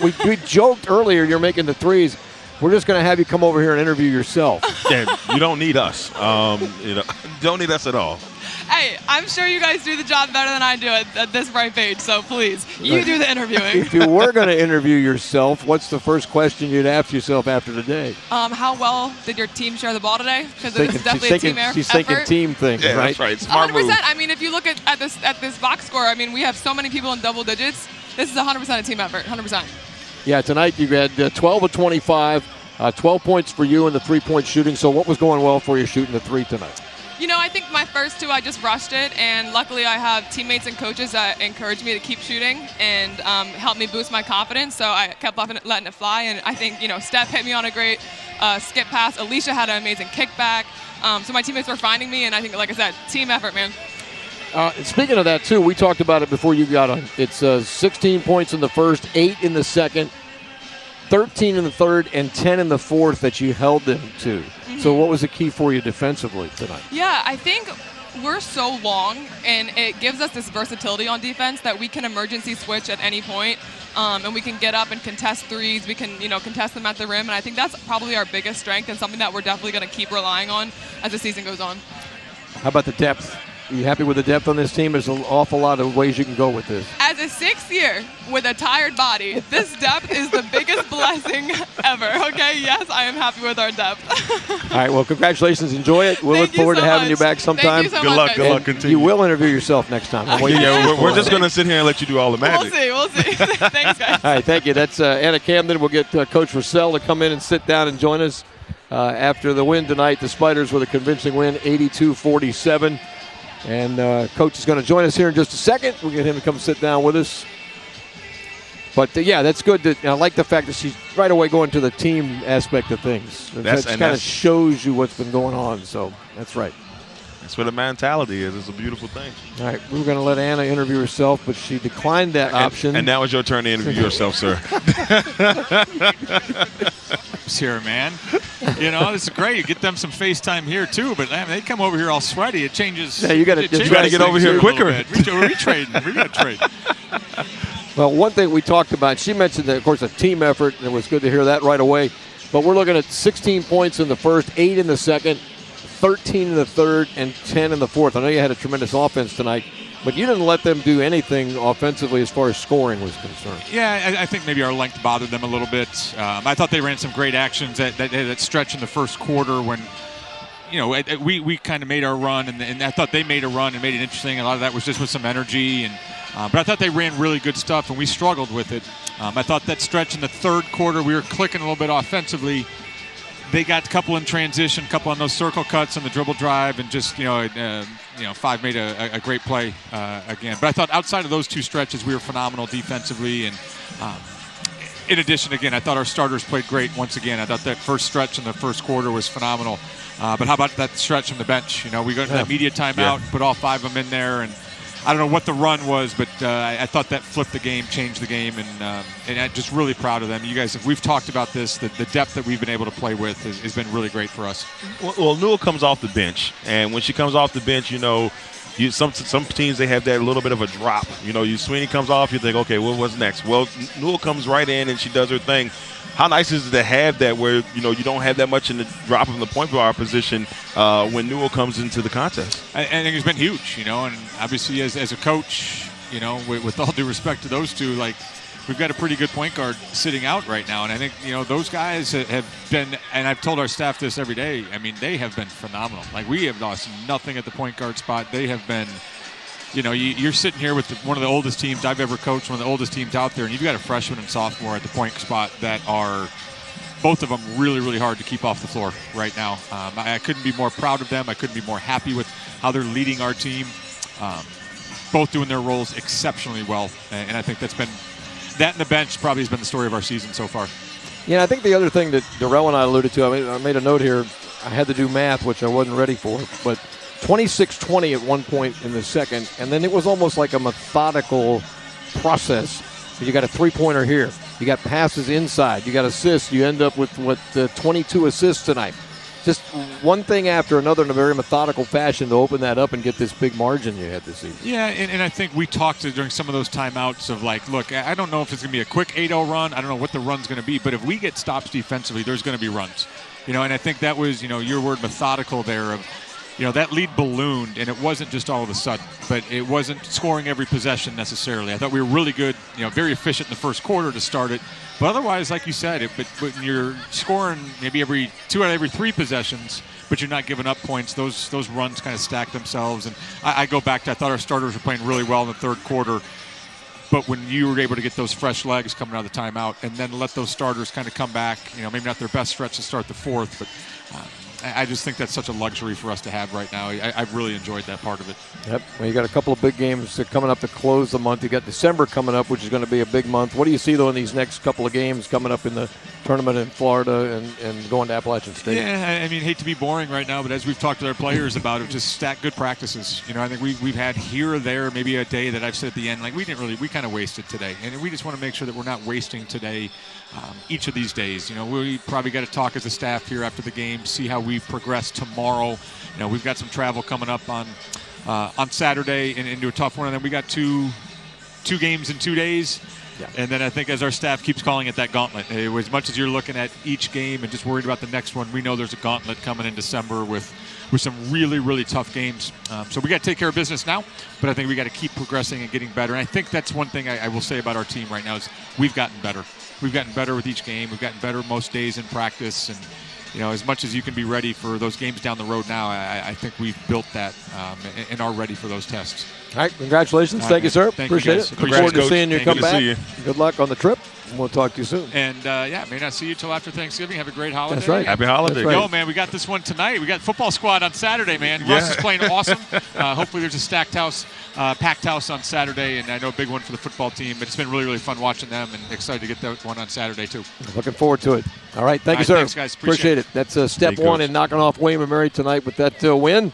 We joked earlier you're making the threes. We're just going to have you come over here and interview yourself. Yeah, you don't need us. You don't need us at all. Hey, I'm sure you guys do the job better than I do at this bright page, so please, you do the interviewing. If you were going to interview yourself, what's the first question you'd ask yourself after today? How well did your team share the ball today? Because it was definitely a team effort. She's thinking team things, yeah, right? That's right. Smart 100%. move. I mean, if you look at this box score, I mean, we have so many people in double digits. This is 100% a team effort, 100%. Yeah, tonight you had 12 of 25, 12 points for you in the three-point shooting. So what was going well for you shooting the three tonight? You know, I think my first two, I just rushed it, and luckily I have teammates and coaches that encouraged me to keep shooting and helped me boost my confidence, so I kept letting it fly, and I think, Steph hit me on a great skip pass. Alicia had an amazing kickback, so my teammates were finding me, and I think, like I said, team effort, man. Speaking of that, too, we talked about it before you got on. It's 16 points in the first, 8 in the second, 13 in the third, and 10 in the fourth that you held them to. Mm-hmm. So what was the key for you defensively tonight? Yeah, I think we're so long, and it gives us this versatility on defense that we can emergency switch at any point, and we can get up and contest threes. We can, contest them at the rim, and I think that's probably our biggest strength and something that we're definitely going to keep relying on as the season goes on. How about the depth? Are you happy with the depth on this team? There's an awful lot of ways you can go with this. As a sixth year with a tired body, this depth is the biggest blessing ever, okay? Yes, I am happy with our depth. All right, well, congratulations. Enjoy it. We'll look forward to having you back sometime. Thank you so Good much. Good luck. Continue. You will interview yourself next time. We're just going to sit here and let you do all the magic. We'll see. Thanks, guys. All right, thank you. That's Anna Camden. We'll get Coach Russell to come in and sit down and join us after the win tonight. The Spiders with a convincing win, 82-47. And Coach is going to join us here in just a second. We'll get him to come sit down with us. But, yeah, that's good. I like the fact that she's right away going to the team aspect of things. That kind of shows you what's been going on. So that's right. That's what the mentality is. It's a beautiful thing. All right, we were going to let Anna interview herself, but she declined that option. And now it's your turn to interview yourself, sir. Here, man. This is great. You get them some FaceTime here too, but they come over here all sweaty. It changes. Yeah, you got to get over here quicker. We're trading. We got to trade. Well, one thing we talked about, she mentioned that, of course, a team effort, and it was good to hear that right away. But we're looking at 16 points in the first, 8 in the second, 13 in the third, and 10 in the fourth. I know you had a tremendous offense tonight, but you didn't let them do anything offensively as far as scoring was concerned. Yeah, I think maybe our length bothered them a little bit. I thought they ran some great actions that stretch in the first quarter when, we kind of made our run, and I thought they made a run and made it interesting. A lot of that was just with some energy, but I thought they ran really good stuff, and we struggled with it. I thought that stretch in the third quarter, we were clicking a little bit offensively. They got a couple in transition, a couple on those circle cuts and the dribble drive, and just, Five made a great play again. But I thought outside of those two stretches, we were phenomenal defensively. And in addition, again, I thought our starters played great once again. I thought that first stretch in the first quarter was phenomenal. But how about that stretch from the bench? We got that media timeout, put all 5 of them in there, and I don't know what the run was, but I thought that flipped the game, changed the game, and I'm just really proud of them. You guys, we've talked about this, the depth that we've been able to play with has been really great for us. Well, Newell comes off the bench, and when she comes off the bench, some teams, they have that little bit of a drop. Sweeney comes off, you think, okay, well, what's next? Well, Newell comes right in, and she does her thing. How nice is it to have that where, you don't have that much in the drop from the point guard position when Newell comes into the contest? I think it's been huge, and obviously as a coach, with all due respect to those two, we've got a pretty good point guard sitting out right now. And I think, those guys have been, and I've told our staff this every day, I mean, they have been phenomenal. We have lost nothing at the point guard spot. They have been, you're sitting here with one of the oldest teams I've ever coached, one of the oldest teams out there, and you've got a freshman and sophomore at the point spot that are, both of them, really, really hard to keep off the floor right now. I couldn't be more proud of them. I couldn't be more happy with how they're leading our team. Both doing their roles exceptionally well. And I think that and the bench probably has been the story of our season so far. Yeah, I think the other thing that Darrell and I alluded to, I made a note here. I had to do math, which I wasn't ready for, but 26-20 at one point in the second, and then it was almost like a methodical process. You got a three-pointer here. You got passes inside. You got assists. You end up with 22 assists tonight. just one thing after another in a very methodical fashion to open that up and get this big margin you had this season. Yeah, and I think we talked during some of those timeouts of like, look, I don't know if it's going to be a quick 8-0 run. I don't know what the run's going to be, but if we get stops defensively, there's going to be runs. And I think that was, your word methodical there of, that lead ballooned, and it wasn't just all of a sudden, but it wasn't scoring every possession necessarily. I thought we were really good, very efficient in the first quarter to start it. But otherwise, like you said, when you're scoring maybe every 2 out of every 3 possessions, but you're not giving up points, those runs kind of stack themselves. And I go back to, I thought our starters were playing really well in the third quarter. But when you were able to get those fresh legs coming out of the timeout and then let those starters kind of come back, maybe not their best stretch to start the fourth, but I just think that's such a luxury for us to have right now. I've really enjoyed that part of it. Yep. Well, you got a couple of big games coming up to close the month. You got December coming up, which is going to be a big month. What do you see, though, in these next couple of games coming up in the tournament in Florida and going to Appalachian State? Yeah, I mean, hate to be boring right now, but as we've talked to our players about it, just stack good practices. I think we've had here or there maybe a day that I've said at the end, like we kind of wasted today. And we just want to make sure that we're not wasting today each of these days. We probably got to talk as a staff here after the game, see how we progress tomorrow. We've got some travel coming up on Saturday and into a tough one, and then we got two games in 2 days. Yeah. And then I think as our staff keeps calling it that gauntlet, as much as you're looking at each game and just worried about the next one, we know there's a gauntlet coming in December with some really, really tough games. So we got to take care of business now, but I think we got to keep progressing and getting better. And I think that's one thing I will say about our team right now is we've gotten better. We've gotten better with each game. We've gotten better most days in practice. And, as much as you can be ready for those games down the road now, I think we've built that and are ready for those tests. All right, congratulations. Thank you, sir. Appreciate it. Look forward to seeing you come back. Good luck on the trip. We'll talk to you soon. And, may not see you till after Thanksgiving. Have a great holiday. That's right. Happy holidays. Right. Yo, man, we got this one tonight. We got football squad on Saturday, man. Yeah. Russ is playing awesome. Hopefully there's a stacked house, packed house on Saturday, and I know a big one for the football team. But it's been really, really fun watching them, and excited to get that one on Saturday, too. Looking forward to it. All right, thank you, sir. Thanks, guys. Appreciate it. That's step one in knocking off William & Mary tonight with that win.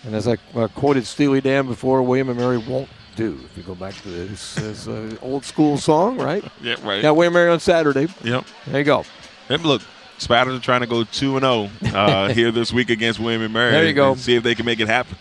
And as I quoted Steely Dan before, William & Mary won't do. If you go back to this old school song, right? Yeah, right. Got William & Mary on Saturday. Yep. There you go. And look, Spiders are trying to go 2-0 here this week against William & Mary. There you go. And see if they can make it happen.